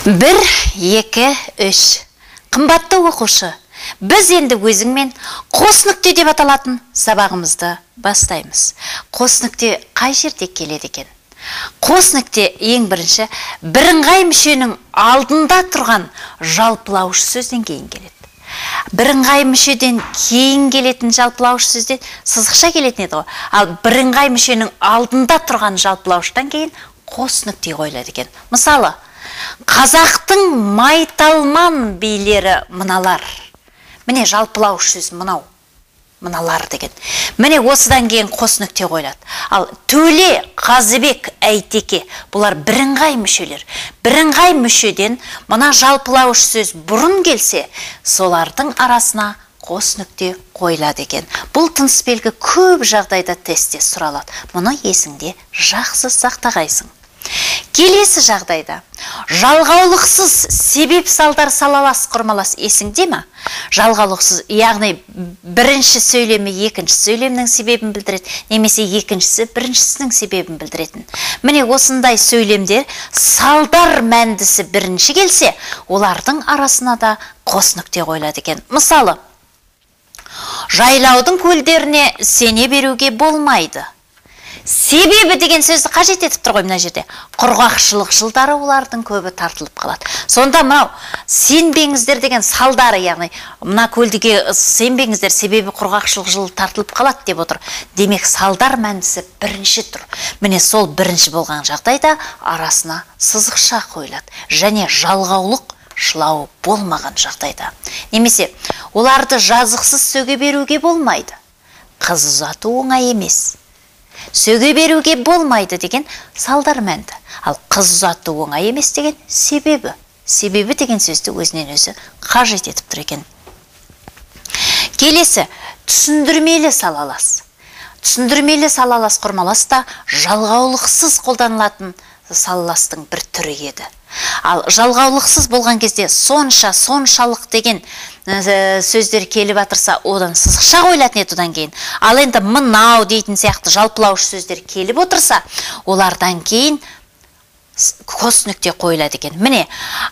1, 2, 3. Қымбатты оқушы, біз енді өзіңмен қос нүкте деп аталатын сабағымызды бастаймыз. Қос нүкте қай жерде келеді екен? Қос нүкте ең бірінші бірыңғай мүшенің алдында тұрған жалпылауыш сөзден кейін келеді. Бірыңғай мүшеден кейін келетін жалпылауыш сөзден сызықша келетін еді ғой. Ал бірыңғай мүшенің алдында тұрған жалпылауыштан кейін қос нүкте қойылады екен. Мысалы, қазақтың майталман билері мыналар. Міне жалпылауыш сөз мынау. Мыналар деген. Міне осыдан кейін қос нүкте қойылады. Ал Төле, Қазыбек, Әйтеке бұлар бірыңғай мүшелер. Бірыңғай мүшеден мына жалпылауыш сөз бұрын келсе, солардың арасына қос нүкте қойылады екен. Бұл тыныс белгі көп жағдайда тестте сұралады. Мұны есіңде жақсы сақтағайсың. Келесі жағдайда жалғаулықсыз себеп салдар салалас құрмалас есіңде ме? Жалғаулықсыз, яғни бірінші сөйлемі екінші сөйлемнің себебін білдіреді, немесе екіншісі біріншісінің себебін білдіретін. Міне осындай сөйлемдер салдар мәндісі бірінші келсе, олардың арасына да қос нүкте қойылады екен. Мысалы, жайлаудың көлдеріне сене беруге болмайды. Себебі деген сөзді қажет етіп тұр ғой мына жерде. Құрғақшылық жылдары олардың көбі тартылып қалады. Сонда мынау сенбеңіздер деген салдары, яғни мына көлдіге сенбеңіздер, себебі құрғақшылық жылы тартылып қалады деп отыр. Демек салдар мәндісі бірінші тұр. Міне сол бірінші болған жағдайда арасына сызықша қойылады. Және жалғаулық шылау болмаған жағдайда. Немесе оларды жазықсыз сөге беруге болмайды. Қыз ұзату оңай емес. Сөге беруге болмайды деген салдар мәнді. Ал қыз ұзату оңай емес деген себебі. Себебі деген сөзді өзінен өзі қажет етіп тұр екен. Келесі, түсіндірмелі салалас. Түсіндірмелі салалас құрмалас та жалғаулықсыз қолданылатын салаластың бір түрі еді. Ал жалғаулықсыз болған кезде соншалық деген сөздер келіп атырса, одан сызықша қойылатын еді одан кейін. Ал енді мынау дейтін сияқты жалпылауыш сөздер келіп отырса, олардан кейін қос нүкте қойылады екен. Міне,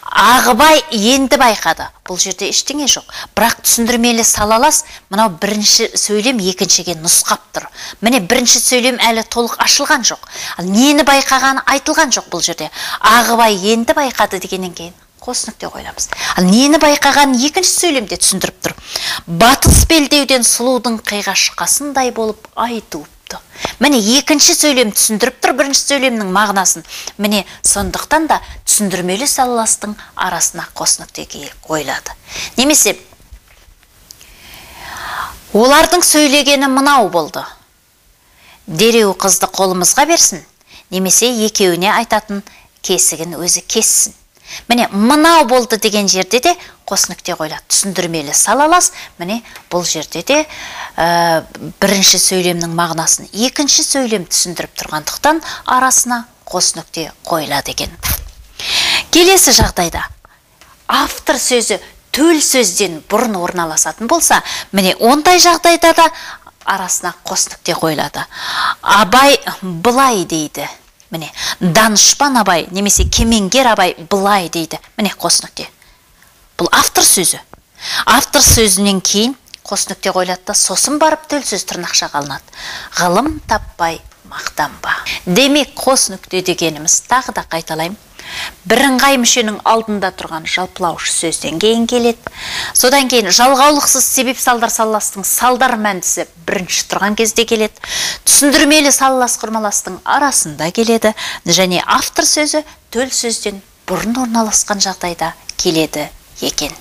Ағыбай енді байқады. Бұл жерде ештеңе жоқ. Бірақ түсіндірмелі салалас, мынау бірінші сөйлем екіншіге нұсқап тұр. Міне бірінші сөйлем әлі толық ашылған жоқ. Ал нені байқағаны айтылған жоқ бұл жерде. Ағыбай енді байқады дегеннен кейін қос нүкте қойыламыз. Ал нені байқағанын екінші сөйлемде түсіндіріп тұр. Батыс белдеуден сұлудың қиға шыққасындай болып ай туыпты. Міне екінші сөйлем түсіндіріп тұр бірінші сөйлемнің мағынасын. Міне сондықтан да түсіндірмелі салаластың арасына қос нүкте қойылады. Немесе олардың сөйлегені мынау болды. Дереу қызды қолымызға берсін, немесе екеуіне айтатын кесігін өзі кессін. Міне, мынау болды деген жерде де қос нүкте қойылады. Түсіндірмелі салалас, міне бұл жерде де бірінші сөйлемнің мағынасын екінші сөйлем түсіндіріп тұрғандықтан арасына қос нүкте қойылады екен. Келесі жағдайда автор сөзі төл сөзден бұрын орналасатын болса, міне ондай жағдайда да арасына қос нүкте қойылады. Абай былай дейді. Міне, данышпан Абай, немесе кемеңгер Абай былай дейді. Міне, қос нүкте. Бұл автор сөзі. Автор сөзінен кейін қос нүкте қойылады, сосын барып төл сөз тырнақшаға алынады. Ғылым таппай мақтанба. Демек, қос нүкте дегеніміз тағы да қайталайым. Бірыңғай мүшенің алдында тұрған жалпылауыш сөзден кейін келеді. Содан кейін жалғаулықсыз себеп салдар салаластың салдар мәндісі бірінші тұрған кезде келеді. Түсіндірмелі салалас құрмаластың арасында келеді. Және автор сөзі төл сөзден бұрын орналасқан жағдайда келеді екен.